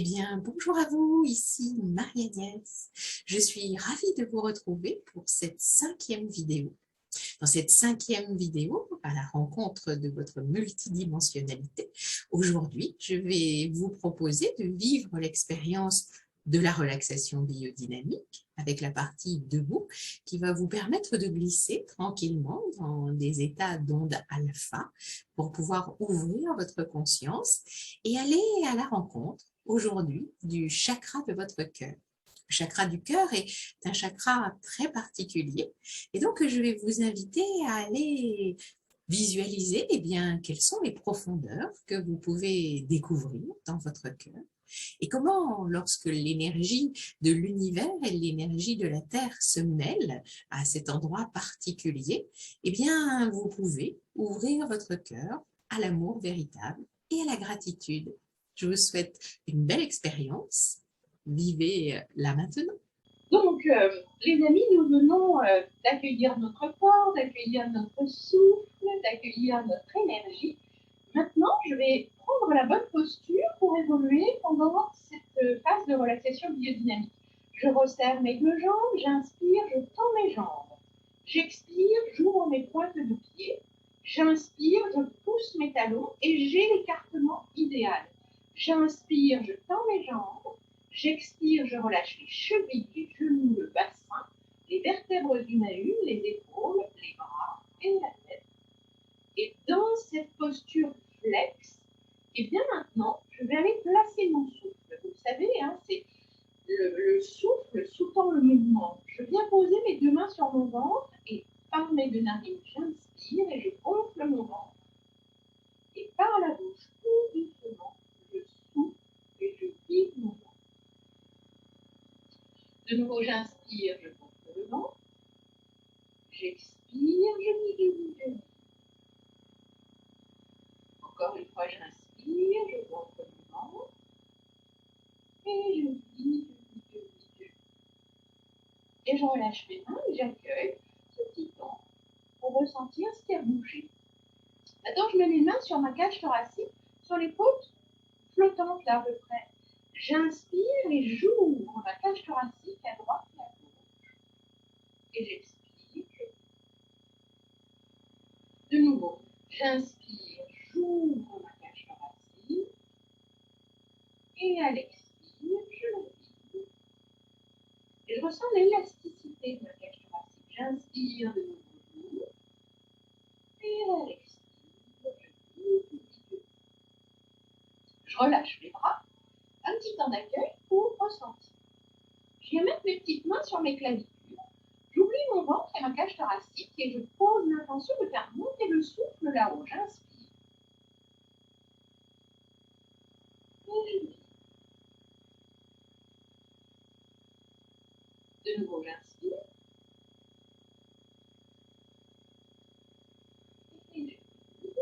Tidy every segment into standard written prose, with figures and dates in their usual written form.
bien, bonjour à vous, ici Marie-Agnès. Je suis ravie de vous retrouver pour cette 5e vidéo. Dans cette 5e vidéo, à la rencontre de votre multidimensionnalité, aujourd'hui, je vais vous proposer de vivre l'expérience de la relaxation biodynamique avec la partie debout qui va vous permettre de glisser tranquillement dans des états d'onde alpha pour pouvoir ouvrir votre conscience et aller à la rencontre aujourd'hui du chakra de votre cœur. Le chakra du cœur est un chakra très particulier et donc je vais vous inviter à aller visualiser quelles sont les profondeurs que vous pouvez découvrir dans votre cœur et comment, lorsque l'énergie de l'univers et l'énergie de la Terre se mêlent à cet endroit particulier, vous pouvez ouvrir votre cœur à l'amour véritable et à la gratitude. Je vous souhaite une belle expérience. Vivez là maintenant. Donc, les amis, nous venons d'accueillir notre corps, d'accueillir notre souffle, d'accueillir notre énergie. Maintenant, je vais prendre la bonne posture pour évoluer pendant cette phase de relaxation biodynamique. Je resserre mes deux jambes, j'inspire, je tends mes jambes. J'expire, j'ouvre mes pointes de pied. J'inspire, je pousse mes talons et j'ai l'écartement idéal. J'inspire, je tends mes jambes. J'expire, je relâche les chevilles, les genoux, le bassin, les vertèbres une à une, les épaules, les bras et la tête. Et dans cette posture flex, et bien maintenant, je vais aller placer mon souffle. Vous savez, c'est le souffle sous-tend le mouvement. Je viens poser mes deux mains sur mon ventre et par mes deux narines, j'inspire et je gonfle mon ventre. Et par la bouche, tout doucement, je souffle et je vide mon ventre. De nouveau, j'inspire, je gonfle le ventre. J'expire, je vide. Encore une fois, j'inspire, je gonfle le ventre. Et je vide. Et je relâche mes mains et j'accueille ce petit temps pour ressentir ce qui a bougé. Maintenant, je mets mes mains sur ma cage thoracique, sur les côtes flottantes là à peu près. J'inspire et j'ouvre ma cage thoracique à droite et à gauche. Et j'expire. De nouveau, j'inspire, j'ouvre ma cage thoracique. Et à l'expire, je le vide. Et je ressens l'élasticité de ma cage thoracique. J'inspire de nouveau. Et à l'expire, je vide. Je relâche les bras. Un petit temps d'accueil pour ressentir. Je viens mettre mes petites mains sur mes clavicules. J'oublie mon ventre et ma cage thoracique et je pose l'intention de faire monter le souffle là-haut. J'inspire. Et je vide. De nouveau, j'inspire. Et je vide.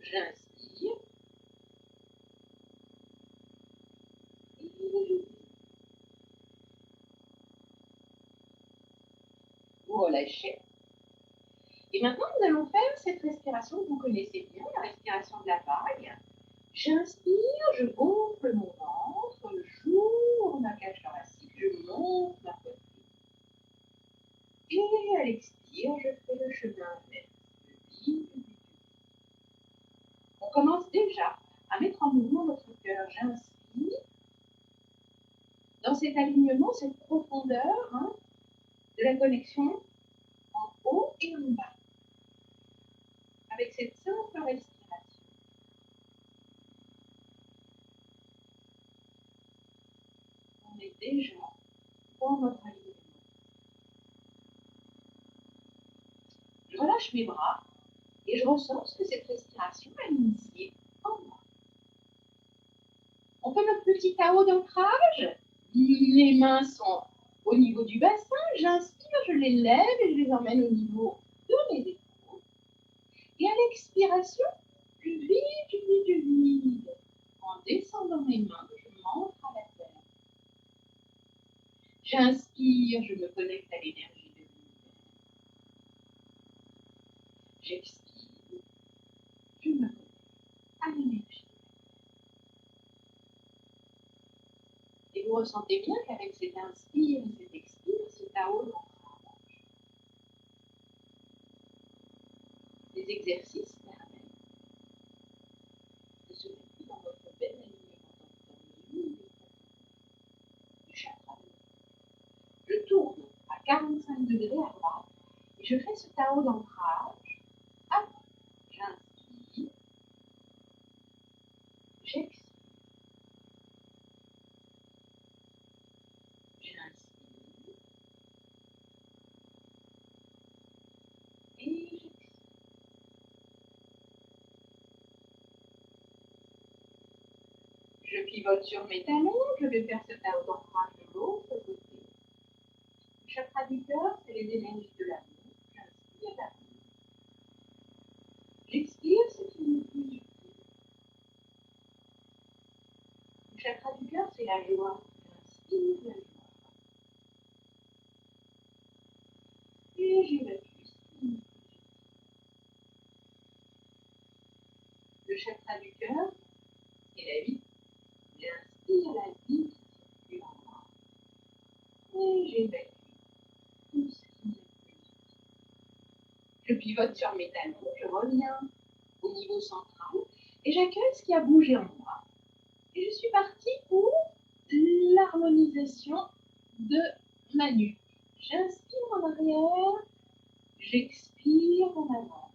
J'inspire. Et je vide. Vous relâchez. Et maintenant, nous allons faire cette respiration que vous connaissez bien, la respiration de la vague. J'inspire, je gonfle mon ventre, j'ouvre ma cage thoracique, je monte ma poitrine. Et à l'expire, je fais le chemin inverse. Je vide. On commence déjà à mettre en mouvement notre cœur. J'inspire. Dans cet alignement, cette profondeur de la connexion en haut et en bas. Avec cette simple respiration. On est déjà dans notre alignement. Je relâche mes bras et je ressens ce que cette respiration a initié en moi. On fait notre petit chaos d'ancrage. Les mains sont au niveau du bassin. J'inspire, je les lève et je les emmène au niveau de mes épaules. Et à l'expiration, je vide. En descendant mes mains, je monte à la terre. J'inspire, je me connecte à l'énergie de l'univers. J'expire, je me connecte à l'énergie. ressentez bien qu'avec cet inspire et cet expire, ce Tao d'ancrage. Les exercices permettent de se mettre dans votre bel alignement du chakra. Je tourne à 45 degrés à droite et je fais ce Tao d'ancrage. Hop, j'inspire, j'expire. J'inspire et j'expire. Je pivote sur mes talons, je vais faire ce Tao d'ancrage de l'autre côté. Le chakra du cœur, c'est les énergies de l'amour. J'inspire l'amour. J'expire, c'est une plus utile. Le chakra du cœur, c'est la joie. J'inspire la joie. Et j'évacue. Le chakra du cœur, c'est la vie. J'inspire la vie qui circule en moi. Et j'évacue tout ce qui n'est plus utile. Je pivote sur mes talons, je reviens au niveau central et j'accueille ce qui a bougé en moi. Et je suis partie pour l'harmonisation de ma nuque. J'inspire en arrière, j'expire en avant.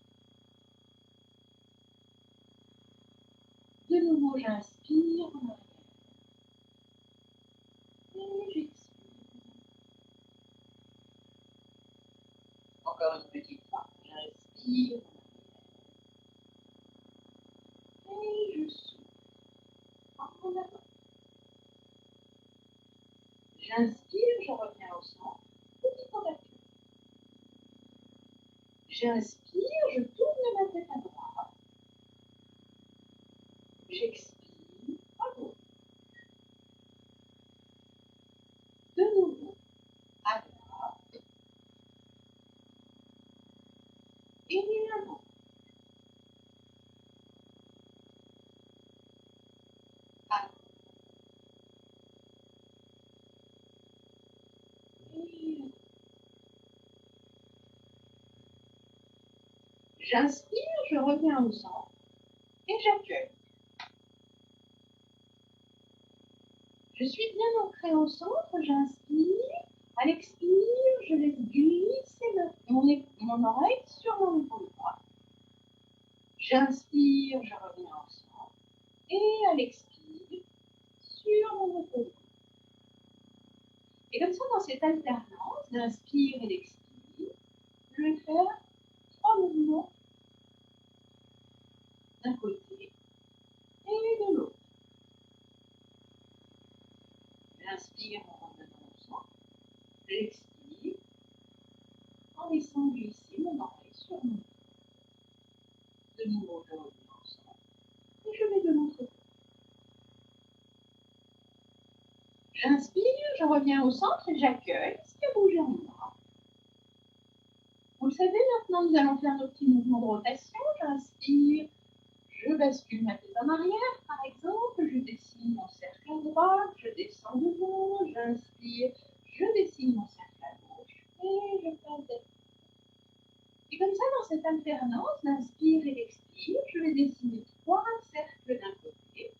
De nouveau, j'inspire en arrière. Et j'expire. Encore une petite fois, j'inspire en arrière. Et je souffle en avant. J'inspire, je reviens au centre. Petite tentative. J'inspire, je tourne ma tête à droite. J'expire à gauche. De nouveau, à droite. Et à gauche. À gauche. Et j'inspire, je reviens au centre. Et j'accueille. Je suis bien ancrée au centre, j'inspire. À l'expire, je laisse glisser mon oreille sur mon épaule droite. J'inspire, je reviens au centre. Et à l'expire, sur mon épaule droite. Et comme ça, dans cette alternance d'inspire et d'expire, je vais faire 3 mouvements d'un côté et de l'autre. J'inspire en revenant au centre. J'expire en laissant glisser mon oreille sur mon épaule. De nouveau, je reviens au centre. Et je vais de l'autre côté. J'inspire, je reviens au centre et j'accueille ce qui a bougé en moi. Vous le savez, maintenant, nous allons faire nos petits mouvements de rotation. J'inspire, je bascule ma tête en arrière, par exemple. Je dessine mon cercle à droite, je descends devant. J'inspire, je dessine mon cercle à gauche et je passe derrière. Et comme ça, dans cette alternance d'inspire et d'expire, je vais dessiner 3 cercles d'un côté,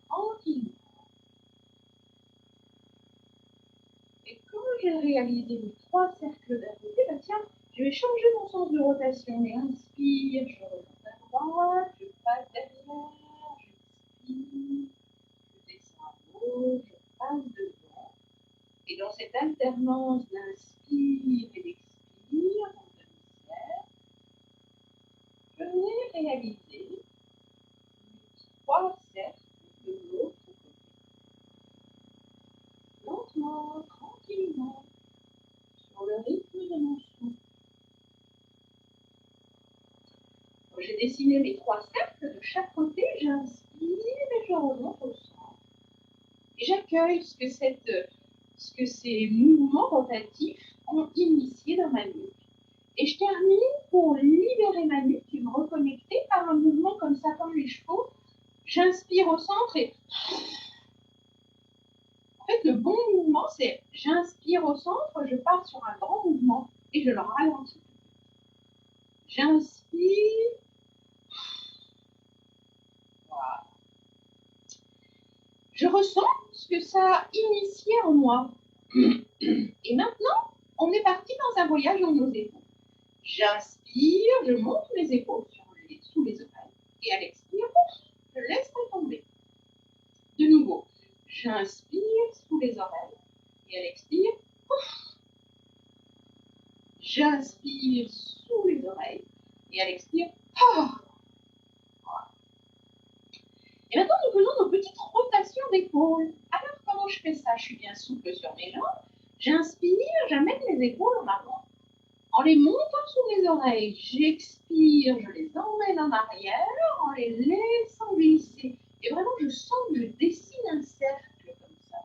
tranquillement. Et quand j'ai réalisé les 3 cercles d'un côté, bah tiens, je vais changer mon sens de rotation. J'inspire, je remonte à droite, je passe derrière, j'expire, je descends à gauche, je passe devant. Et dans cette alternance d'inspire et d'expire, mon demi-cercle, je vais réaliser les 3 cercles de l'autre côté. Lentement, tranquillement, sur le rythme de mon souffle. J'ai dessiné les 3 cercles de chaque côté, j'inspire et je remonte au centre. Et j'accueille ce que ces mouvements rotatifs ont initié dans ma nuque. Et je termine pour libérer ma nuque et me reconnecter par un mouvement comme ça, comme les chevaux. J'inspire au centre et fait, le bon mouvement, c'est j'inspire au centre, je pars sur un grand mouvement et je le ralentis. J'inspire. Voilà. Je ressens ce que ça a initié en moi. Et maintenant, on est parti dans un voyage dans nos épaules. J'inspire, je monte mes épaules sous les oreilles. Et à l'expire, je laisse tomber. De nouveau, j'inspire sous les oreilles. Et à l'expire, j'inspire sous les oreilles. Et à l'expire, voilà. Et maintenant, nous faisons nos petites rotations d'épaules. Alors, comment je fais ça? Je suis bien souple sur mes jambes. J'inspire, j'amène mes épaules en avant. En les montant sous mes oreilles, j'expire, je les emmène en arrière en les laissant glisser. Et vraiment, je sens que je dessine un cercle comme ça.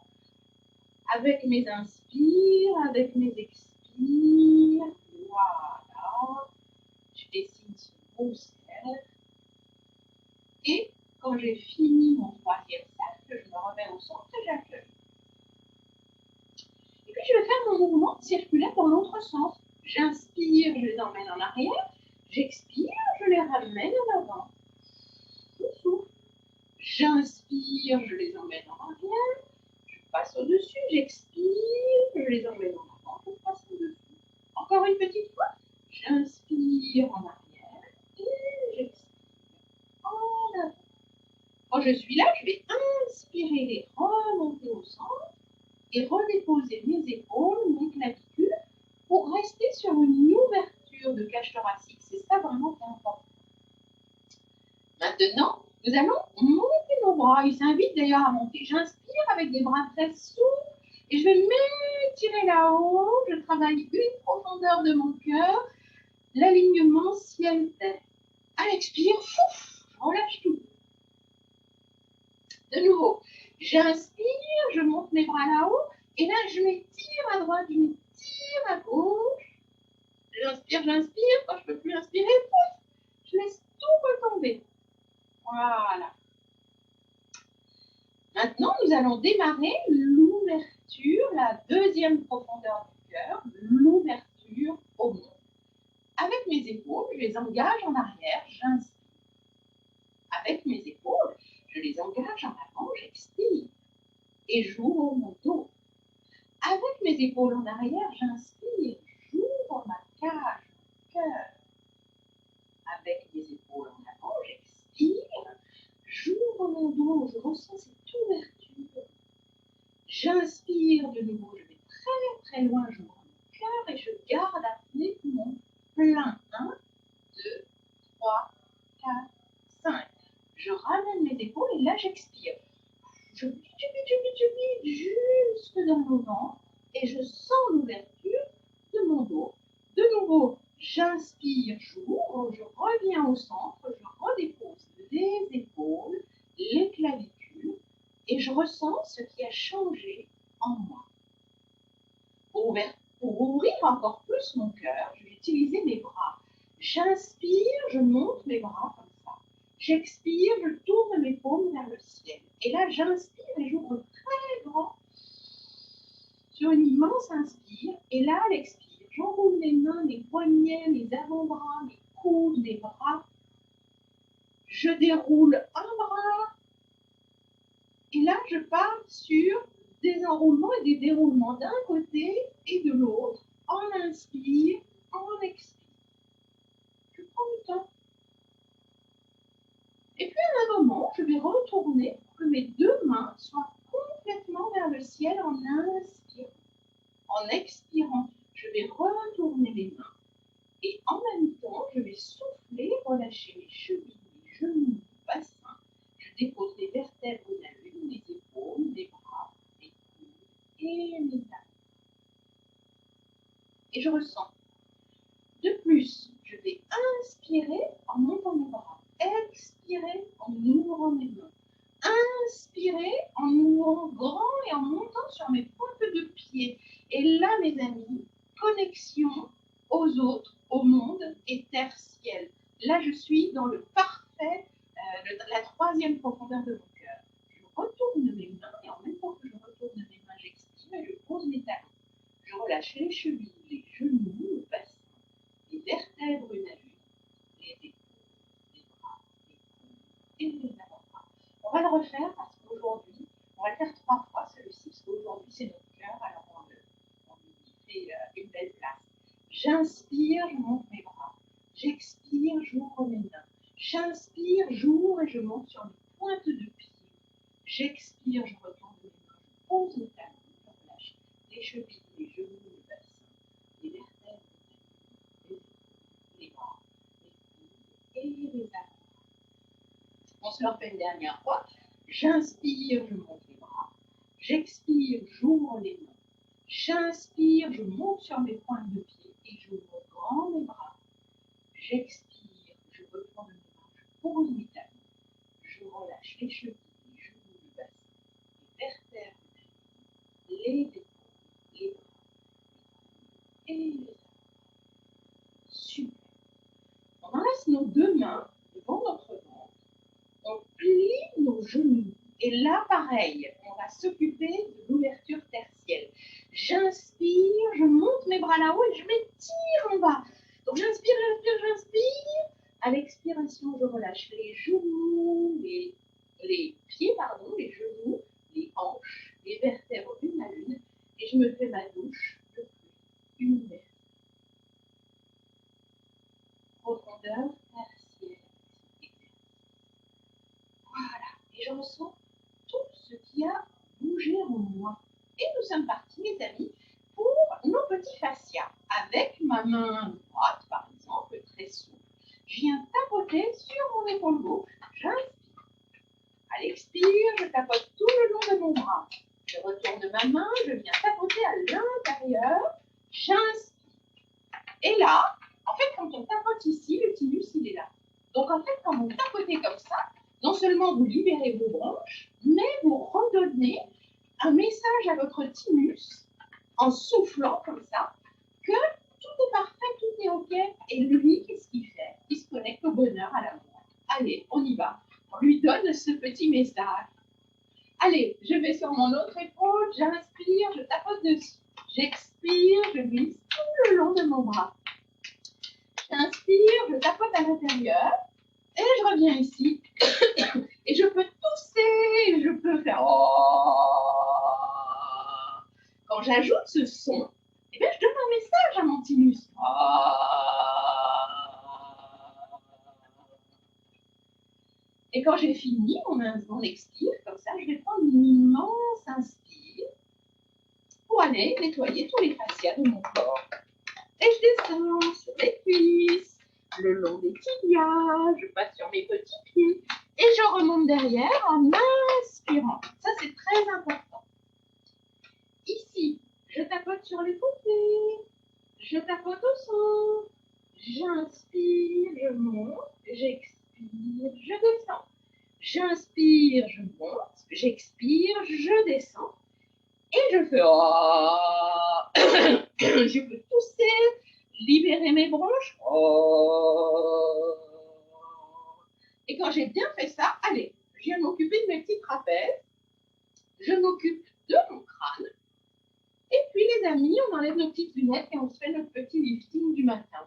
Avec mes inspires, avec mes expires. Voilà. Je dessine ce beau cercle. Et quand j'ai fini mon troisième cercle, je me remets au centre et j'accueille. Et puis, je vais faire mon mouvement circulaire dans l'autre sens. J'inspire, je les emmène en arrière. J'expire, je les ramène en avant. Je souffle. J'inspire, je les emmène en arrière. Je passe au-dessus. J'expire, je les emmène en avant. Je passe au-dessus. Encore une petite fois. J'inspire en arrière et j'expire en avant. Quand je suis là, je vais inspirer et remonter au centre et redéposer mes épaules, mes clavicules pour rester sur une ouverture de cage thoracique. C'est ça vraiment qui est important. Maintenant, nous allons monter nos bras. Ils s'invitent d'ailleurs à monter. J'inspire avec des bras très souples et je vais m'étirer là-haut. Je travaille une profondeur de mon cœur, l'alignement ciel-terre. À l'expire, je relâche tout. De nouveau, j'inspire, je monte mes bras là-haut et là, je m'étire à droite, je m'étire à gauche. J'inspire, quand je ne peux plus inspirer, je laisse tout retomber. Voilà. Maintenant, nous allons démarrer l'ouverture, la deuxième profondeur du cœur, l'ouverture au monde. Avec mes épaules, je les engage en arrière, j'inspire. Avec mes épaules, je les engage en avant, j'expire. Et j'ouvre mon dos. Avec mes épaules en arrière, j'inspire, j'ouvre ma cage, mon cœur. Avec mes épaules en avant, j'expire, j'ouvre mon dos, je ressens cette ouverture. J'inspire de nouveau, je vais très très loin, j'ouvre mon cœur et je garde à mes poumons plein. 1, 2, 3, 4, 5. Je ramène mes épaules et là j'expire. Je vide jusque dans mon ventre et je sens l'ouverture de mon dos. De nouveau, j'inspire, j'ouvre, je reviens au centre, je redépose les épaules, les clavicules et je ressens ce qui a changé en moi. Pour ouvrir encore plus mon cœur, je vais utiliser mes bras. J'inspire, je monte mes bras comme ça. J'expire, je tourne mes paumes vers le ciel. Et là, j'inspire et j'ouvre très grand sur une immense inspire. Et là, à l'expire, j'enroule mes mains, mes poignets, mes avant-bras, mes coudes, mes bras. Je déroule un bras. Et là, je pars sur des enroulements et des déroulements d'un côté et de l'autre. En inspire, en expire. Je prends le temps. Et puis à un moment, je vais retourner pour que mes deux mains soient complètement vers le ciel en inspirant. En expirant, je vais retourner les mains. Et en même temps, je vais souffler, relâcher mes chevilles, mes genoux, mes bassins. Je dépose les vertèbres une à une, les épaules, les bras, les coudes et mes abdos. Et je ressens. De plus, je vais inspirer en montant mes bras. Expirer en ouvrant mes mains. Inspirer en ouvrant grand et en montant sur mes pointes de pied. Et là, mes amis, connexion aux autres, au monde et terre-ciel. Là, je suis dans le parfait, la troisième profondeur de mon cœur. Je retourne mes mains et en même temps que je retourne mes mains, intime et je pose mes talons. Je relâche les chevilles, les genoux, le bassin, les vertèbres une à une, les épaules, les bras, les coudes et les avant-bras. On va le refaire parce qu'aujourd'hui, on va le faire 3 fois celui-ci, parce qu'aujourd'hui c'est notre cœur, alors on lui fait une belle place. J'inspire, je monte mes bras. J'expire, j'ouvre mes mains. J'inspire, j'ouvre et je monte sur mes pointes de pied. J'expire, je retourne mes mains, je pose mes talons, je relâche les chevilles, les genoux, le bassin, les vertèbres, les épaules, les bras, les coudes et les avant-bras. On se le refait une dernière fois. J'inspire, je monte les bras. J'expire, j'ouvre les mains. J'inspire, je monte sur mes pointes de pied et j'ouvre grand mes bras. J'expire, je retourne mes mains, je pose mes talons. Je relâche les chevilles, les genoux, le bassin, les vertèbres, les épaules, les bras, les coudes et les avant-bras. Super. On enlace nos 2 mains devant notre ventre. On plie nos genoux. Et là, pareil, on va s'occuper de l'ouverture tertielle. J'inspire, je monte mes bras là-haut et je m'étire en bas. Donc j'inspire, j'inspire, j'inspire. À l'expiration, je relâche les genoux, les pieds, pardon, les genoux, les hanches, les vertèbres une à une. Et je me fais ma douche de pluie universelle. Profondeur tertielle. Voilà. Et je ressens tout ce qui a bougé en moi. Et nous sommes partis, mes amis, pour nos petits fascias. Avec ma main droite, par exemple, très souple, je viens tapoter sur mon épaule gauche. J'inspire. À l'expire, je tapote tout le long de mon bras. Je retourne ma main, je viens tapoter à l'intérieur. J'inspire. Et là, en fait, quand on tapote ici, le thymus, il est là. Donc, en fait, quand vous tapotez comme ça, non seulement vous libérez vos bronches, mais vous redonnez un message à votre thymus en soufflant comme ça que tout est parfait, tout est OK. Et lui, qu'est-ce qu'il fait? Il se connecte au bonheur, à l'amour. Allez, on y va. On lui donne ce petit message. Allez, je vais sur mon autre épaule, j'inspire, je tapote dessus. J'expire, je glisse tout le long de mon bras. J'inspire, je tapote à l'intérieur. Et je reviens ici. Et je peux tousser, je peux faire oh. Quand j'ajoute ce son, eh bien, je donne un message à mon thymus. Et quand j'ai fini mon expire, comme ça, je vais prendre une immense inspire pour aller nettoyer tous les fascias de mon corps. Et je descends sur les cuisses, le long des tibias, je passe sur mes petits pieds et je remonte derrière en inspirant. Ça, c'est très important. Ici, je tapote sur les côtés, je tapote au centre, j'inspire, je monte, j'expire, je descends. J'inspire, je monte, j'expire, je descends et je fais oh. Je peux tousser, libérer mes bronches. Oh. Et quand j'ai bien fait ça, allez, je viens m'occuper de mes petits trapèzes. Je m'occupe de mon crâne. Et puis les amis, on enlève nos petites lunettes et on se fait notre petit lifting du matin.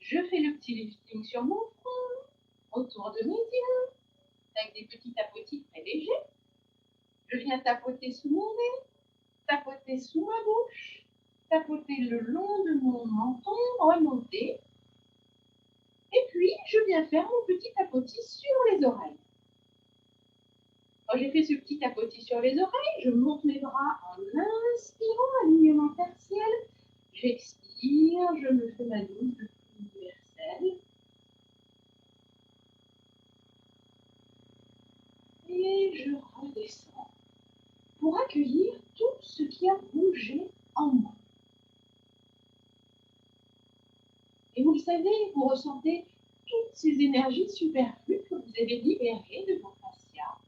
Je fais le petit lifting sur mon front, autour de mes yeux, avec des petits tapotis très légers. Je viens tapoter sous mon nez, tapoter sous ma bouche, tapoter le long de mon menton, remonter. Et puis, je viens faire mon petit tapotis sur les oreilles. Quand j'ai fait ce petit tapotis sur les oreilles, je monte mes bras en inspirant, alignement tertiel. J'expire, je me fais ma douche de pluie universelle. Et je redescends pour accueillir tout ce qui a bougé en moi. Et vous le savez, vous ressentez toutes ces énergies superflues que vous avez libérées de vos fascias.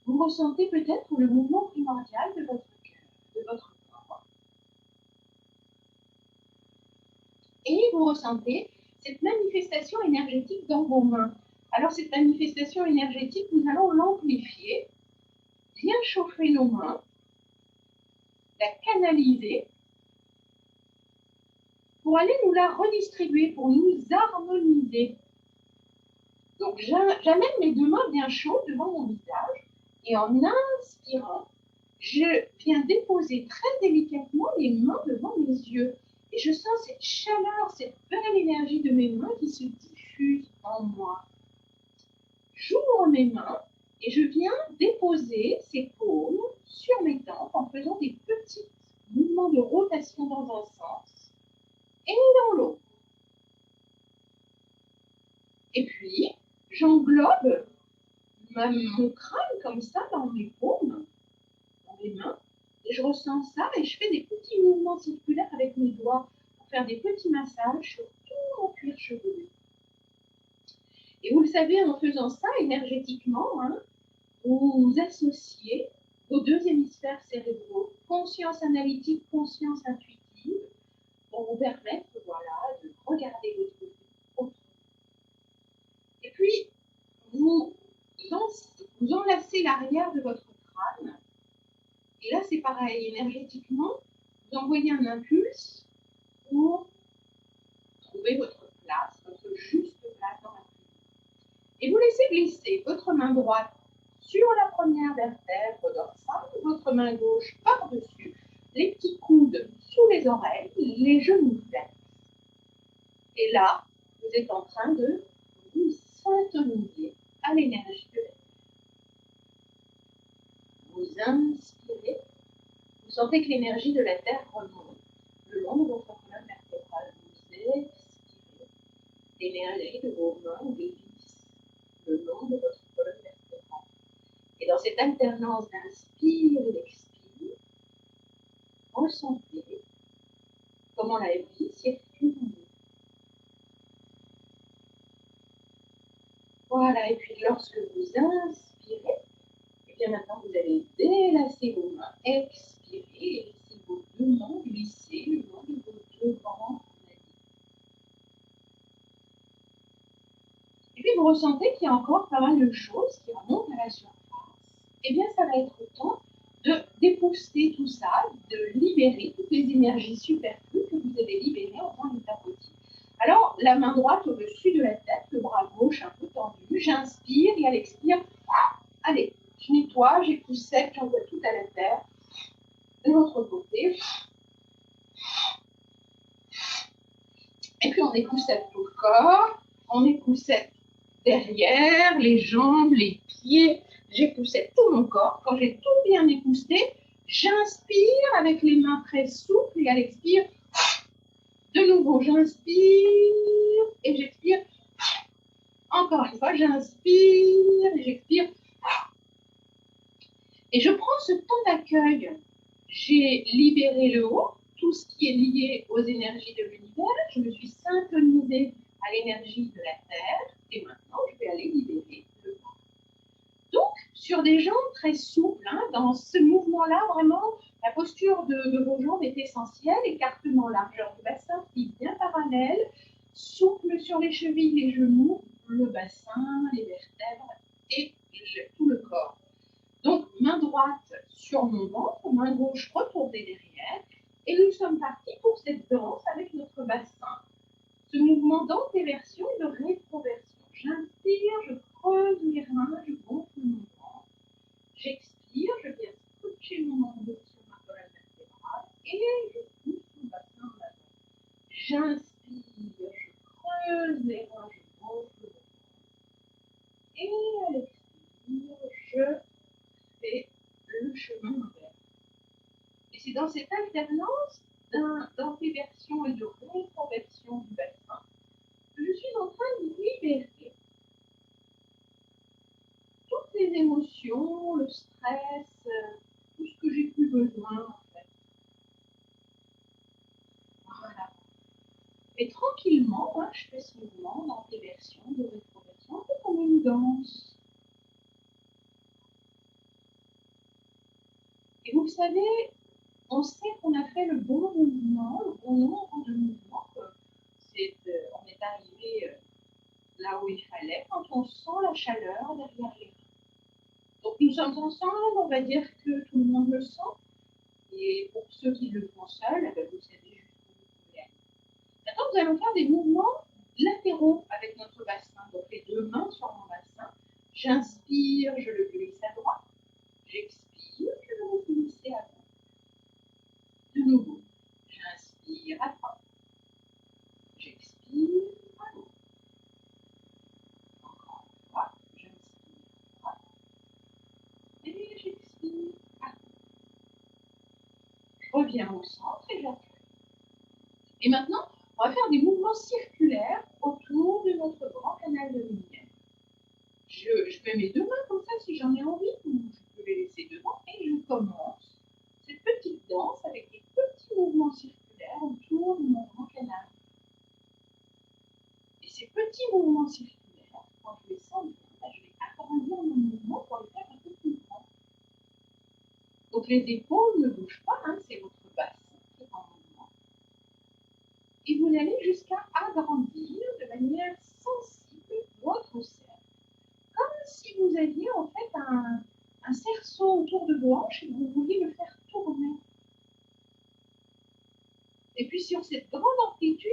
Vous ressentez peut-être le mouvement primordial de votre cœur, de votre corps. Et vous ressentez cette manifestation énergétique dans vos mains. Alors cette manifestation énergétique, nous allons l'amplifier bien chauffer nos mains, la canaliser, pour aller nous la redistribuer, pour nous harmoniser. Donc, j'amène mes deux mains bien chaudes devant mon visage et en inspirant, je viens déposer très délicatement les mains devant mes yeux. Et je sens cette chaleur, cette belle énergie de mes mains qui se diffuse en moi. J'ouvre mes mains et je viens déposer ces paumes sur mes tempes en faisant des petits mouvements de rotation dans un sens et dans l'autre. Et puis, j'englobe mon crâne comme ça dans mes paumes, dans mes mains, et je ressens ça et je fais des petits mouvements circulaires avec mes doigts pour faire des petits massages sur tout mon cuir chevelu. Et vous le savez, en faisant ça énergétiquement, vous associez vos deux hémisphères cérébraux, conscience analytique, conscience intuitive, pour vous permettre, voilà, de regarder votre vie autrement. Et puis, vous enlacez l'arrière de votre crâne. Et là, c'est pareil, énergétiquement, vous envoyez un impulse pour trouver votre place, votre juste place dans la vie. Et vous laissez glisser votre main droite sur la première vertèbre dorsale, votre main gauche par-dessus, les petits coudes sous les oreilles, les genoux flex. Et là, vous êtes en train de vous syntoniser à l'énergie de la Terre. Vous inspirez, vous sentez que l'énergie de la Terre remonte le long de votre colonne vertébrale. Vous expirez, l'énergie de vos mains glisse le long de votre colonne vertébrale. Et dans cette alternance d'inspire et d'expire, ressentez comment la vie circule en vous. Voilà, et puis lorsque vous inspirez, et bien maintenant vous allez délasser vos mains, expirer et laisser vos deux mains glisser le long de vos deux grands navires. Et puis vous ressentez qu'il y a encore pas mal de choses qui remontent à la surface. Et bien ça va être temps de dépousser tout ça, de libérer toutes les énergies superflues que vous avez libérées en faisant des tapotis. Alors, la main droite au-dessus de la tête, le bras gauche un peu tendu, j'inspire et à l'expire, allez, je nettoie, j'époussette, j'envoie tout à la terre. De l'autre côté. Et puis on époussette tout le corps, on époussette derrière, les jambes, les pieds, j'époussette tout mon corps. Quand j'ai tout bien époussé, j'inspire avec les mains très souples et à l'expire, de nouveau j'inspire et j'expire. Encore une fois, j'inspire et j'expire. Et je prends ce temps d'accueil. J'ai libéré le haut, tout ce qui est lié aux énergies de l'univers. Je me suis syntonisée à l'énergie de la Terre. Et maintenant, je vais aller libérer le bas. Donc, sur des jambes très souples, dans ce mouvement-là, vraiment, la posture de vos jambes est essentielle. Écartement largeur du bassin, pied bien parallèle, souple sur les chevilles, les genoux, le bassin, les vertèbres et tout le corps. Donc, main droite sur mon ventre, main gauche retournée derrière. Et nous sommes partis pour cette danse avec notre bassin. Ce mouvement d'antéversion et de rétroversion. J'inspire, je creuse mes reins, je gonfle mon ventre. J'expire, je viens scotcher mon endos sur ma colonne vertébrale et je pousse mon bassin en avant. J'inspire, je creuse les reins, je gonfle mon ventre. Et à l'expire, je fais le chemin inverse. Et c'est dans cette alternance d'antéversion et de rétroversion du bassin que je suis en train de libérer toutes les émotions, le stress, tout ce que j'ai plus besoin en fait. Voilà. Et tranquillement, je fais ce mouvement d'antéversion, de rétroversion, un peu comme une danse. Et vous savez, on sait qu'on a fait le bon mouvement, le bon nombre de mouvements. On est arrivé là où il fallait quand on sent la chaleur derrière les reins. Donc nous sommes ensemble, on va dire que tout le monde le sent. Et pour ceux qui le font seuls, vous savez jusqu'où vous pouvez aller. Maintenant, nous allons faire des mouvements latéraux avec notre bassin. Donc les deux mains sur mon bassin. J'inspire, je le glisse à droite. J'expire, je le glisse à droite. De nouveau, j'inspire à droite. J'expire à gauche. Encore une fois, j'inspire à droite. Et j'expire à gauche. Je reviens au centre et j'accueille. Et maintenant, on va faire des mouvements circulaires autour de notre grand canal de lumière. Je mets mes deux mains comme ça si j'en ai envie, ou je peux les laisser devant, et je commence cette petite danse avec des petits mouvements circulaires autour de mon grand canal. Et ces petits mouvements circulaires, quand je les sens bien, je vais agrandir mon mouvement pour les faire un peu plus grand. Donc les épaules ne bougent pas, hein, c'est votre bassin qui est en mouvement. Et vous allez jusqu'à agrandir de manière sensible votre cercle. Comme si vous aviez en fait un cerceau autour de vos hanches et que vous vouliez le faire tourner. Et puis sur cette grande amplitude,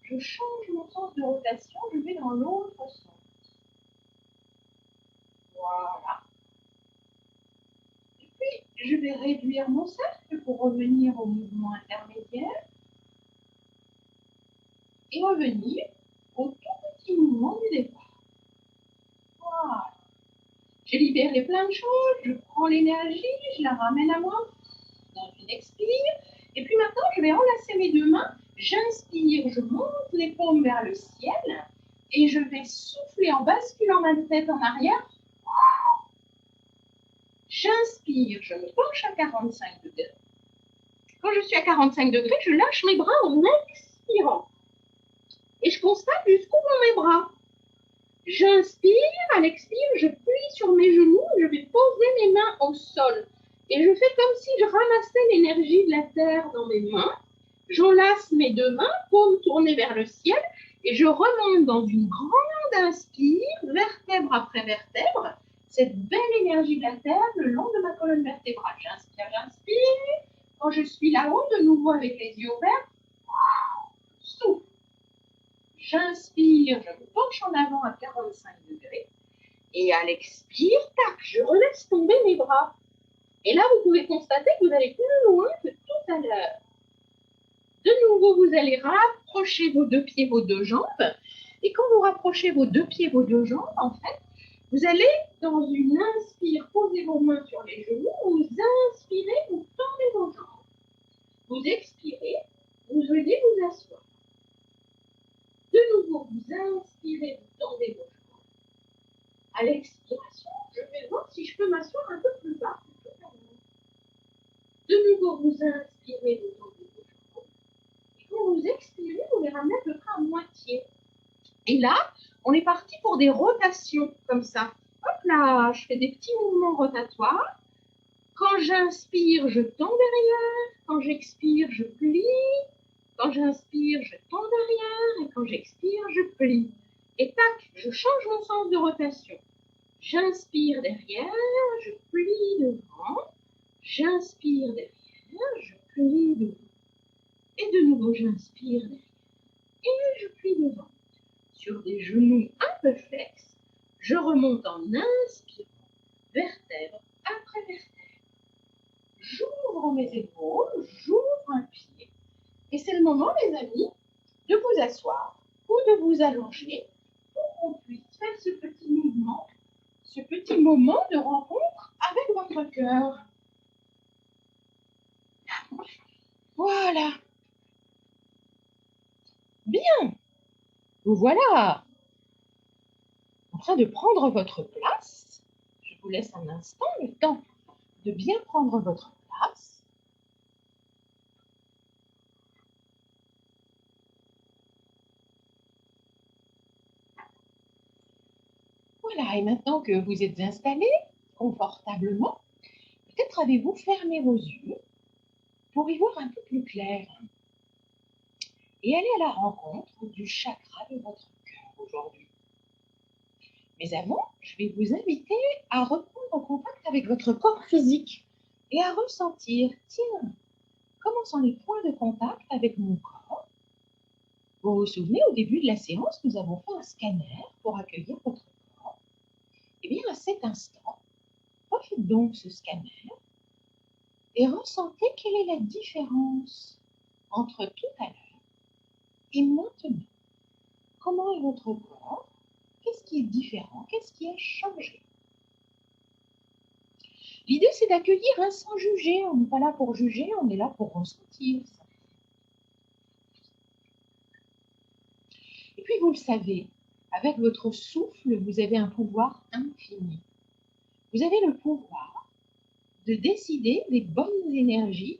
je change mon sens de rotation, je vais dans l'autre sens. Voilà. Et puis je vais réduire mon cercle pour revenir au mouvement intermédiaire et revenir au tout petit mouvement du départ. Voilà. J'ai libéré plein de choses, je prends l'énergie, je la ramène à moi dans une expire. Et puis maintenant, je vais enlacer mes deux mains. J'inspire, je monte les paumes vers le ciel et je vais souffler en basculant ma tête en arrière. J'inspire, je me penche à 45 degrés. Quand je suis à 45 degrés, je lâche mes bras en expirant. Et je constate jusqu'où vont mes bras. J'inspire, à l'expire, je plie sur mes genoux, je vais poser mes mains au sol. Et je fais comme si je ramassais l'énergie de la terre dans mes mains. J'enlace mes deux mains, paumes tournées vers le ciel, et je remonte dans une grande inspire, vertèbre après vertèbre, cette belle énergie de la terre le long de ma colonne vertébrale. J'inspire, j'inspire. Quand je suis là-haut, de nouveau avec les yeux ouverts, souffle. J'inspire, je me penche en avant à 45 degrés. Et à l'expire, tac, je relaisse tomber mes bras. Et là, vous pouvez constater que vous allez plus loin que tout à l'heure. De nouveau, vous allez rapprocher vos deux pieds, vos deux jambes. Et quand vous rapprochez vos deux pieds, vos deux jambes, en fait, vous allez, dans une inspire, poser vos mains sur les genoux. Vous inspirez, vous tendez vos jambes. Vous expirez, vous venez vous asseoir. De nouveau, vous inspirez, vous tendez vos jambes. À l'expiration, je vais voir si je peux m'asseoir un peu plus bas. De nouveau, vous inspirez, vous tendez vos jambes. Et quand vous expirez, vous les ramenez à peu près à moitié. Et là, on est parti pour des rotations comme ça. Hop là, je fais des petits mouvements rotatoires. Quand j'inspire, je tends derrière. Quand j'expire, je plie. Quand j'inspire, je tends derrière. Et quand j'expire, je plie. Et tac, je change mon sens de rotation. J'inspire derrière, je plie devant. J'inspire derrière, je plie devant. Et de nouveau, j'inspire derrière et je plie devant. Sur des genoux un peu flex, je remonte en inspirant, vertèbre après vertèbre. J'ouvre mes épaules, j'ouvre un pied. Et c'est le moment, les amis, de vous asseoir ou de vous allonger pour qu'on puisse faire ce petit mouvement, ce petit moment de rencontre avec votre cœur. Voilà. Bien. Vous voilà en train de prendre votre place. Je vous laisse un instant le temps de bien prendre votre place. Voilà, et maintenant que vous êtes installés confortablement, peut-être avez-vous fermé vos yeux pour y voir un peu plus clair et aller à la rencontre du chakra de votre cœur aujourd'hui. Mais avant, je vais vous inviter à reprendre contact avec votre corps physique et à ressentir, tiens, comment sont les points de contact avec mon corps? Vous vous souvenez, au début de la séance, nous avons fait un scanner pour accueillir votre corps. Eh bien, à cet instant, refaites donc ce scanner et ressentez quelle est la différence entre tout à l'heure et maintenant. Comment est votre corps? Qu'est-ce qui est différent? Qu'est-ce qui a changé? L'idée, c'est d'accueillir sans juger. On n'est pas là pour juger, on est là pour ressentir. Et puis, vous le savez, avec votre souffle, vous avez un pouvoir infini. Vous avez le pouvoir de décider des bonnes énergies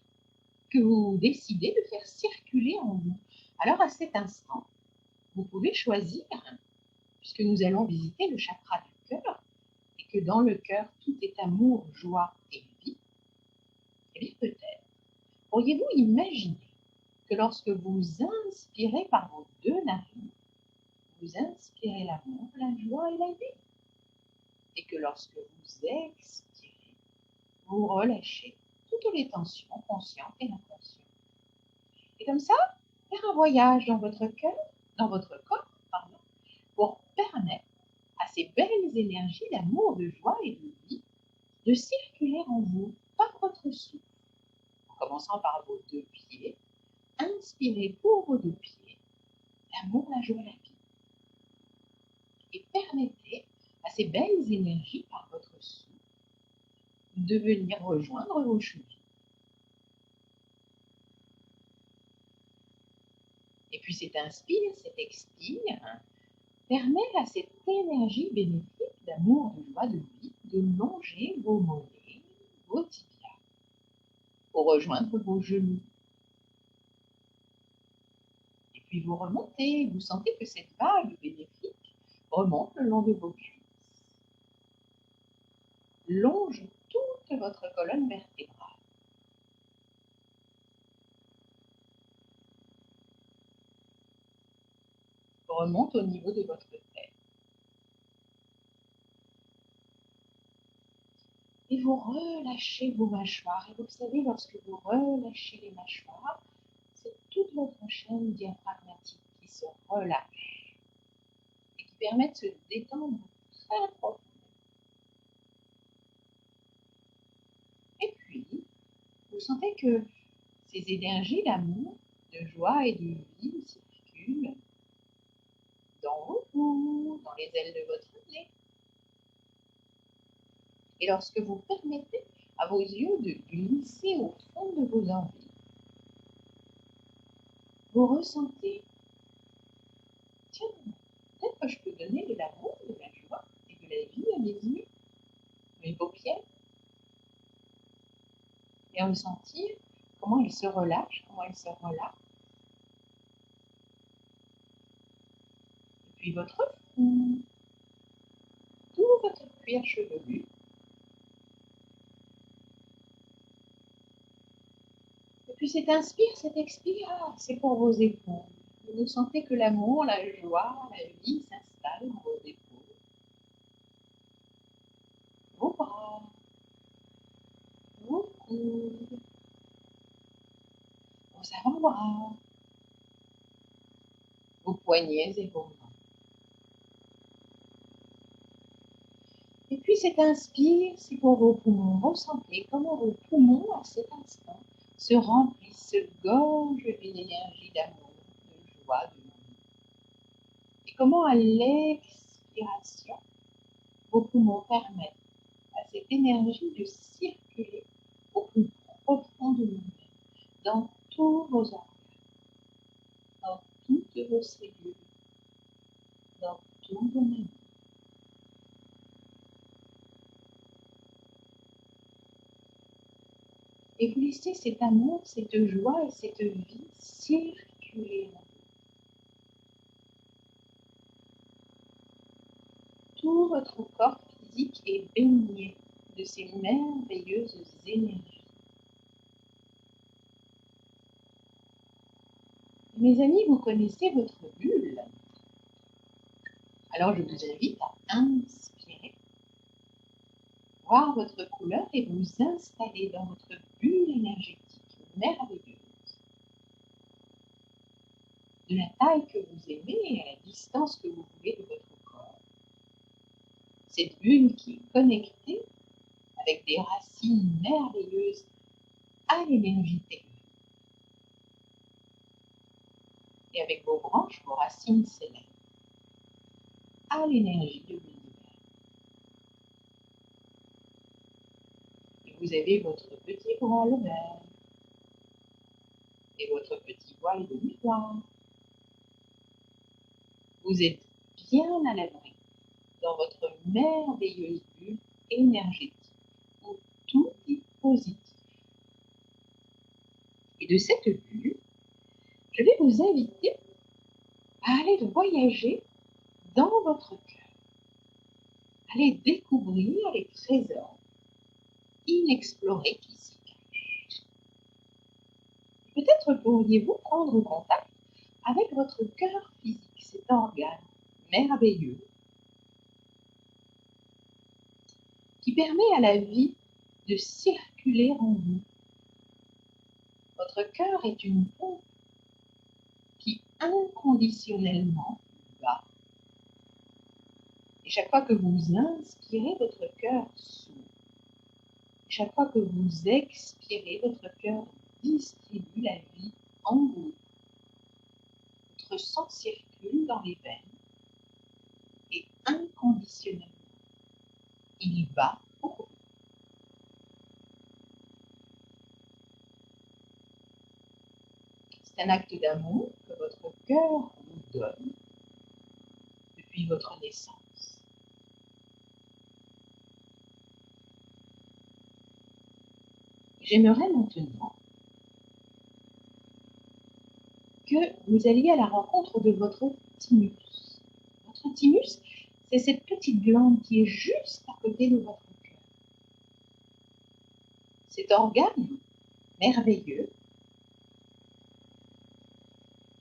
que vous décidez de faire circuler en vous. Alors, à cet instant, vous pouvez choisir, puisque nous allons visiter le chakra du cœur, et que dans le cœur, tout est amour, joie et vie, eh bien peut-être, pourriez-vous imaginer que lorsque vous inspirez par vos deux narines, vous inspirez l'amour, la joie et la vie, et que lorsque vous expirez, vous relâchez toutes les tensions conscientes et inconscientes. Et comme ça, faire un voyage dans votre cœur, dans votre corps, pardon, pour permettre à ces belles énergies d'amour, de joie et de vie de circuler en vous par votre souffle. En commençant par vos deux pieds, inspirez pour vos deux pieds l'amour, la joie, la vie. Et permettez à ces belles énergies par votre souffle de venir rejoindre vos chevilles. Et puis cet inspire, cet expire permet à cette énergie bénéfique d'amour, de joie, de vie de longer vos mollets, vos tibias, pour rejoindre vos genoux. Et puis vous remontez, vous sentez que cette vague bénéfique remonte le long de vos cuisses, longe toute votre colonne vertébrale. Remonte au niveau de votre tête. Et vous relâchez vos mâchoires. Et vous savez, lorsque vous relâchez les mâchoires, c'est toute votre chaîne diaphragmatique qui se relâche et qui permet de se détendre très profondément. Et puis, vous sentez que ces énergies d'amour, de joie et de vie circulent dans vos poumons, dans les ailes de votre nez. Et lorsque vous permettez à vos yeux de glisser au fond de vos envies, vous ressentez, tiens, peut-être que je peux donner de l'amour, de la joie et de la vie à mes yeux, mes paupières, et ressentir comment ils se relâchent, comment ils se relaxent. Et puis votre front, tout votre cuir chevelu. Et puis cet inspire, cet expire, c'est pour vos épaules. Vous sentez que l'amour, la joie, la vie s'installe dans vos épaules, vos bras, vos coudes, vos avant-bras, vos poignets et vos mains. Et puis cet inspire, c'est pour vos poumons. Ressentez comment vos poumons, à cet instant, se remplissent, se gorgent d'une énergie d'amour, de joie, de vie. Et comment à l'expiration, vos poumons permettent à cette énergie de circuler au plus profond de vous-même, dans tous vos organes, dans toutes vos cellules, dans tous vos membres. Et vous laissez cet amour, cette joie et cette vie circuler en vous. Tout votre corps physique est baigné de ces merveilleuses énergies. Mes amis, vous connaissez votre bulle. Alors, je vous invite à inspirer, voir votre couleur et vous installer dans votre bulle énergétique merveilleuse, de la taille que vous aimez et à la distance que vous voulez de votre corps. Cette bulle qui est connectée avec des racines merveilleuses à l'énergie tellurique. Et avec vos branches, vos racines s'élèvent à l'énergie de l'univers. Et vous avez votre petit voile vert et votre petit voile de miroir. Vous êtes bien à l'abri dans votre merveilleuse bulle énergétique où tout est positif. Et de cette bulle, je vais vous inviter à aller voyager dans votre cœur. Allez découvrir les trésors inexplorés qui s'y cachent. Peut-être pourriez-vous prendre contact avec votre cœur physique, cet organe merveilleux qui permet à la vie de circuler en vous. Votre cœur est une pompe qui inconditionnellement bat. Et chaque fois que vous inspirez, votre cœur s'ouvre. Chaque fois que vous expirez, votre cœur distribue la vie en vous. Votre sang circule dans les veines et inconditionnellement, il bat pour vous. C'est un acte d'amour que votre cœur vous donne depuis votre naissance. J'aimerais maintenant que vous alliez à la rencontre de votre thymus. Votre thymus, c'est cette petite glande qui est juste à côté de votre cœur. Cet organe merveilleux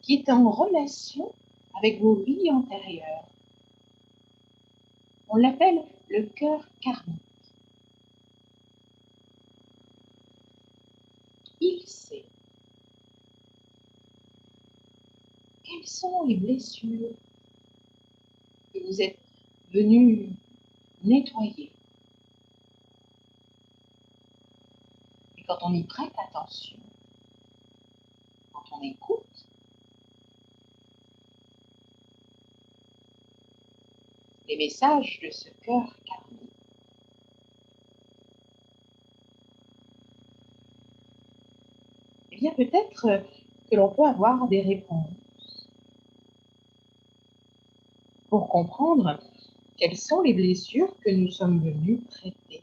qui est en relation avec vos vies antérieures. On l'appelle le cœur karmique. Il sait quelles sont les blessures que vous êtes venu nettoyer. Et quand on y prête attention, quand on écoute, les messages de ce cœur karmique, eh bien peut-être que l'on peut avoir des réponses pour comprendre quelles sont les blessures que nous sommes venus traiter.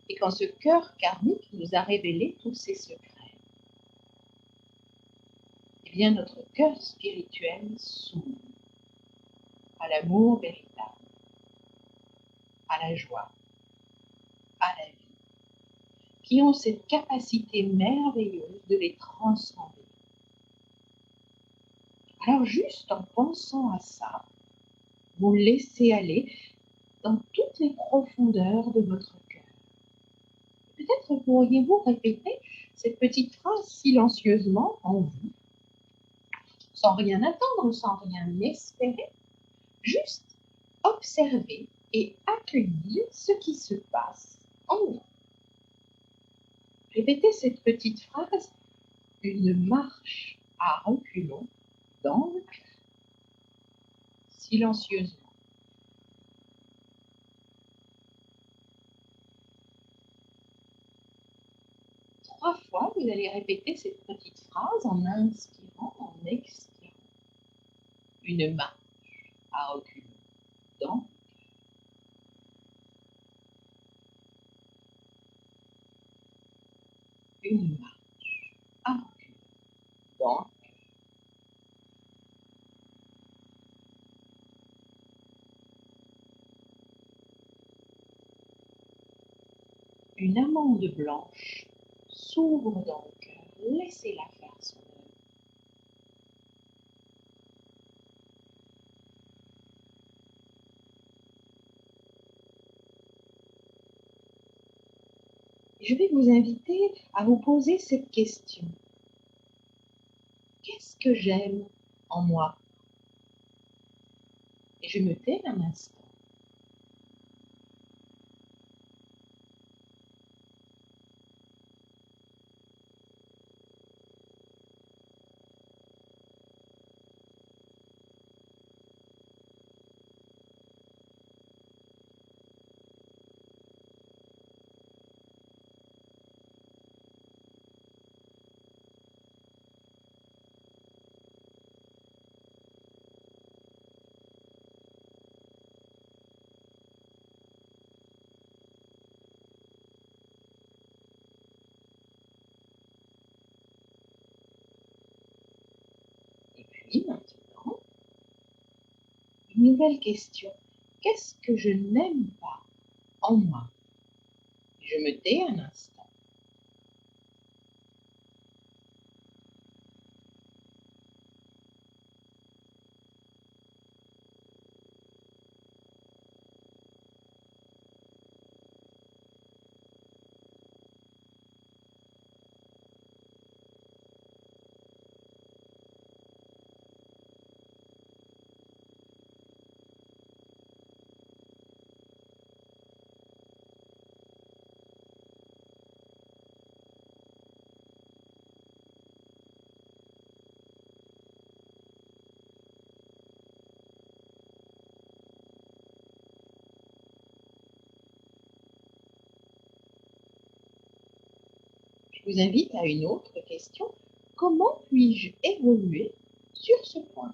Et quand ce cœur karmique nous a révélé tous ses secrets, eh bien notre cœur spirituel s'ouvre à l'amour véritable, à la joie, à la vie, qui ont cette capacité merveilleuse de les transcender. Alors juste en pensant à ça, vous laissez aller dans toutes les profondeurs de votre cœur. Peut-être pourriez-vous répéter cette petite phrase silencieusement en vous, sans rien attendre, sans rien espérer, juste observer et accueillir ce qui se passe en vous. Répétez cette petite phrase, une marche à reculons dans le cœur, silencieusement. Trois fois, vous allez répéter cette petite phrase en inspirant, en expirant. Une marche à reculons dans le cœur. Une marche à reculons dans le cœur. Une amande blanche s'ouvre dans le cœur. Laissez-la faire. Je vais vous inviter à vous poser cette question. Qu'est-ce que j'aime en moi? Et je me tais un instant. Et puis maintenant, une nouvelle question. Qu'est-ce que je n'aime pas en moi? Je me tais un instant. Je vous invite à une autre question. Comment puis-je évoluer sur ce point?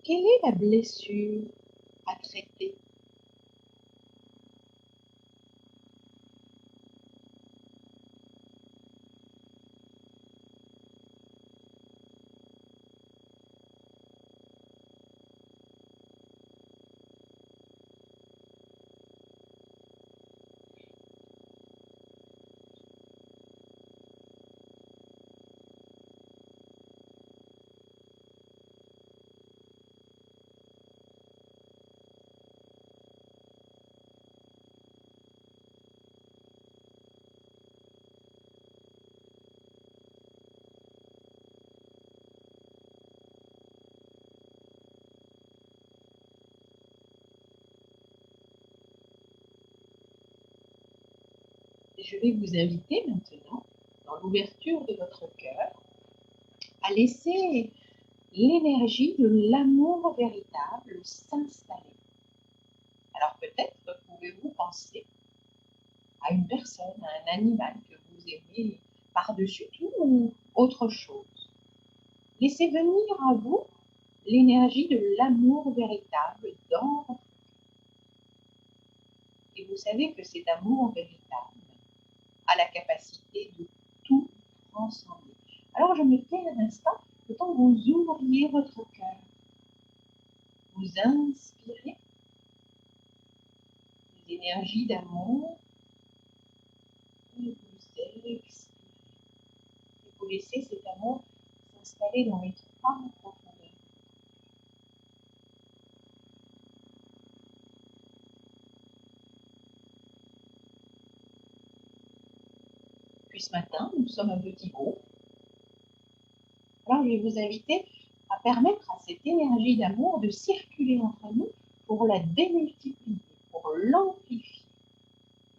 Quelle est la blessure à traiter? Je vais vous inviter maintenant, dans l'ouverture de votre cœur, à laisser l'énergie de l'amour véritable s'installer. Alors peut-être pouvez-vous penser à une personne, à un animal que vous aimez par-dessus tout ou autre chose. Laissez venir à vous l'énergie de l'amour véritable dans votre cœur. Et vous savez que cet amour véritable a la capacité de tout transcender. Alors je me tais un instant, le temps que vous ouvriez votre cœur. Vous inspirez les énergies d'amour et vous expirez. Et vous laissez cet amour s'installer dans les trois profondeurs. Puis ce matin, nous sommes un petit groupe. Alors je vais vous inviter à permettre à cette énergie d'amour de circuler entre nous pour la démultiplier, pour l'amplifier.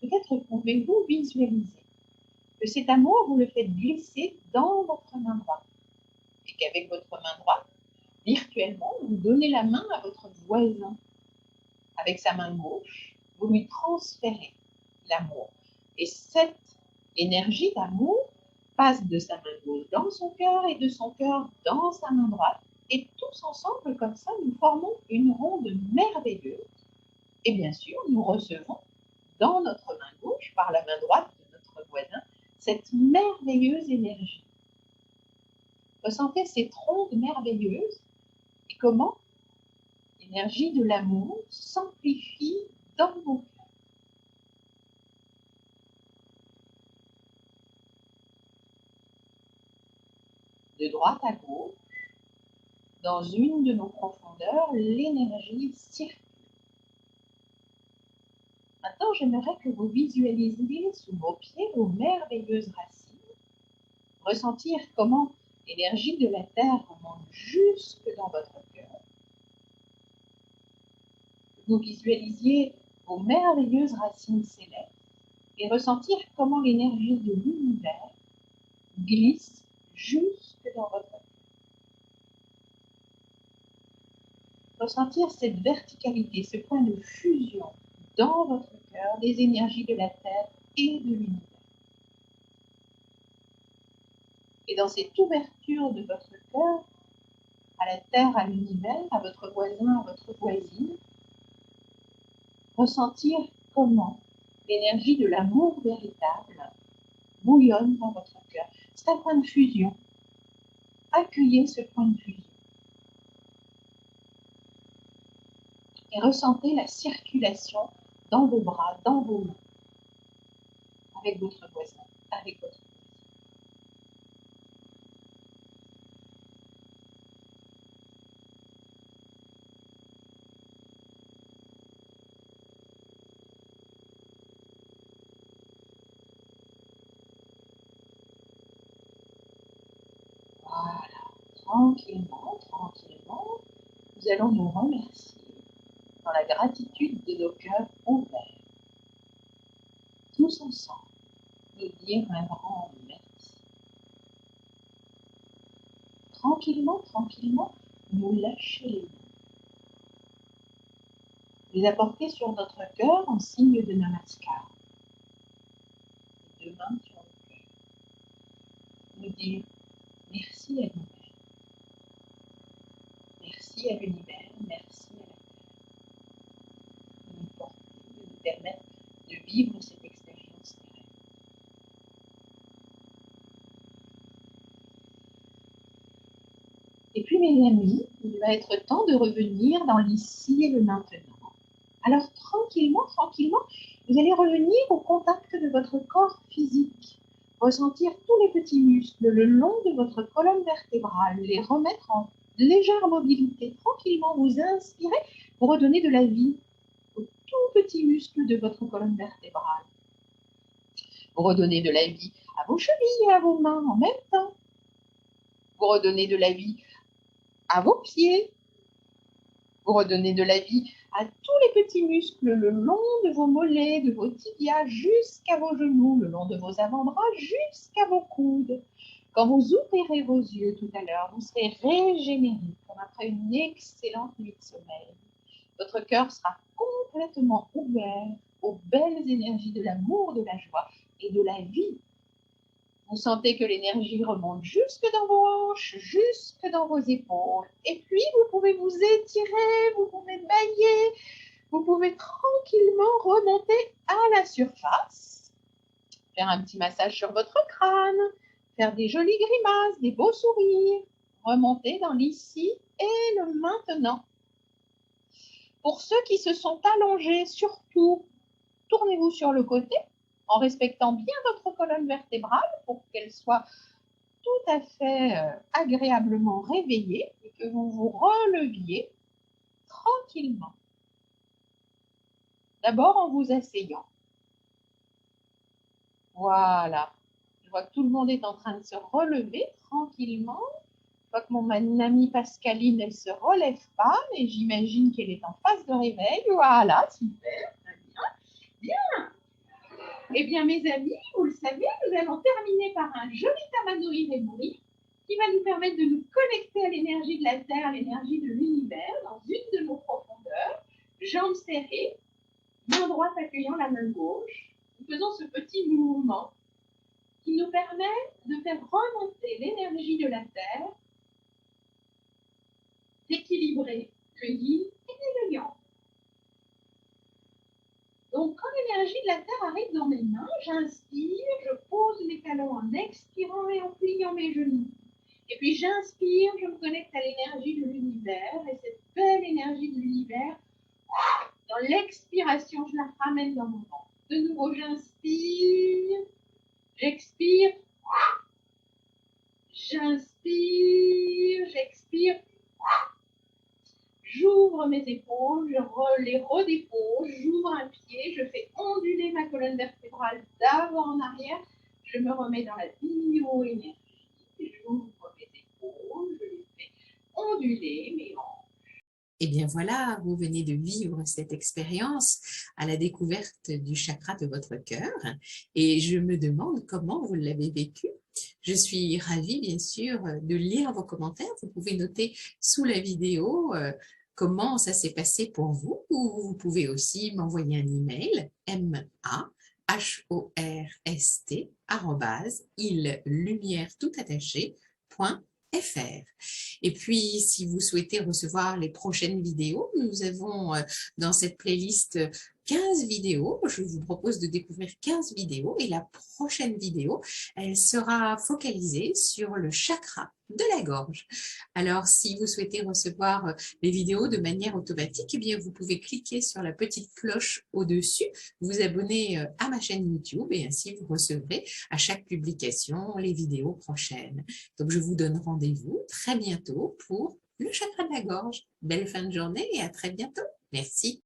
Peut-être pouvez-vous visualiser que cet amour, vous le faites glisser dans votre main droite. et qu'avec votre main droite, virtuellement, vous donnez la main à votre voisin. Avec sa main gauche, vous lui transférez l'amour. Et cette énergie d'amour passe de sa main gauche dans son cœur et de son cœur dans sa main droite. Et tous ensemble, comme ça, nous formons une ronde merveilleuse. Et bien sûr, nous recevons dans notre main gauche, par la main droite de notre voisin, cette merveilleuse énergie. Ressentez cette ronde merveilleuse et comment l'énergie de l'amour s'amplifie dans vos cœurs. De droite à gauche, dans une de nos profondeurs, l'énergie circule. Maintenant, j'aimerais que vous visualisiez sous vos pieds vos merveilleuses racines, ressentir comment l'énergie de la terre remonte jusque dans votre cœur. Vous visualisiez vos merveilleuses racines célestes et ressentir comment l'énergie de l'univers glisse jusque dans votre cœur. Ressentir cette verticalité, ce point de fusion dans votre cœur des énergies de la terre et de l'univers. Et dans cette ouverture de votre cœur, à la terre, à l'univers, à votre voisin, à votre voisine, ressentir comment l'énergie de l'amour véritable bouillonne dans votre cœur. C'est un point de fusion. Accueillez ce point de fusion. Et ressentez la circulation dans vos bras, dans vos mains, avec votre voisin, avec votre voisine. Voilà, tranquillement, tranquillement, nous allons nous remercier dans la gratitude de nos cœurs ouverts. Tous ensemble, nous dire un grand merci. Tranquillement, tranquillement, nous lâcher les mains. Les apporter sur notre cœur en signe de namaskar. Les deux mains sur le cœur. Nous dire merci à nous-mêmes. Merci à l'univers, merci à la terre. De nous porter, de nous permettre de vivre cette expérience terrestre. Et puis mes amis, il va être temps de revenir dans l'ici et le maintenant. Alors tranquillement, tranquillement, vous allez revenir au contact de votre corps physique, ressentir tous les petits muscles le long de votre colonne vertébrale, les remettre en légère mobilité. Tranquillement, vous inspirez pour redonner de la vie aux tout petits muscles de votre colonne vertébrale. Vous redonnez de la vie à vos chevilles et à vos mains en même temps. Vous redonnez de la vie à vos pieds. Vous redonnez de la vie à tous les petits muscles le long de vos mollets, de vos tibias, jusqu'à vos genoux, le long de vos avant-bras, jusqu'à vos coudes. Quand vous ouvrirez vos yeux tout à l'heure, vous serez régénéré comme après une excellente nuit de sommeil. Votre cœur sera complètement ouvert aux belles énergies de l'amour, de la joie et de la vie. Vous sentez que l'énergie remonte jusque dans vos hanches, jusque dans vos épaules. Et puis, vous pouvez vous étirer, vous pouvez bailler, vous pouvez tranquillement remonter à la surface, faire un petit massage sur votre crâne, faire des jolies grimaces, des beaux sourires, remonter dans l'ici et le maintenant. Pour ceux qui se sont allongés, surtout, tournez-vous sur le côté en respectant bien votre colonne vertébrale pour qu'elle soit tout à fait agréablement réveillée et que vous vous releviez tranquillement. D'abord en vous asseyant. Voilà. Je vois que tout le monde est en train de se relever tranquillement. Je vois que mon amie Pascaline, elle ne se relève pas, mais j'imagine qu'elle est en phase de réveil. Voilà, super, très bien. Bien. Eh bien, mes amis, vous le savez, nous allons terminer par un joli Tamano Iremuri. qui va nous permettre de nous connecter à l'énergie de la Terre, à l'énergie de l'univers, dans une de nos profondeurs, jambes serrées, main droite accueillant la main gauche. Nous faisons ce petit mouvement qui nous permet de faire remonter l'énergie de la Terre, d'équilibrer le yin et le yang. Donc, quand l'énergie de la Terre arrive dans mes mains, j'inspire, je pose mes talons en expirant et en pliant mes genoux. Et puis j'inspire, je me connecte à l'énergie de l'univers, et cette belle énergie de l'univers, dans l'expiration, je la ramène dans mon ventre. De nouveau, j'inspire, j'expire, j'inspire, j'expire. J'ouvre mes épaules, je les redépose, j'ouvre un pied, je fais onduler ma colonne vertébrale d'avant en arrière, je me remets dans la bioénergie, j'ouvre mes épaules, je les fais onduler mes hanches. Et bien voilà, vous venez de vivre cette expérience à la découverte du chakra de votre cœur et je me demande comment vous l'avez vécu. Je suis ravie, bien sûr, de lire vos commentaires. Vous pouvez noter sous la vidéo comment ça s'est passé pour vous ou vous pouvez aussi m'envoyer un email mahorst@illumière-tout-attaché.fr. Et puis, si vous souhaitez recevoir les prochaines vidéos, nous avons dans cette playlist 15 vidéos. Je vous propose de découvrir 15 vidéos et la prochaine vidéo, elle sera focalisée sur le chakra de la gorge. Alors, si vous souhaitez recevoir les vidéos de manière automatique, eh bien, vous pouvez cliquer sur la petite cloche au-dessus, vous abonner à ma chaîne YouTube et ainsi vous recevrez à chaque publication les vidéos prochaines. Donc, je vous donne rendez-vous très bientôt pour le chakra de la gorge. Belle fin de journée et à très bientôt. Merci.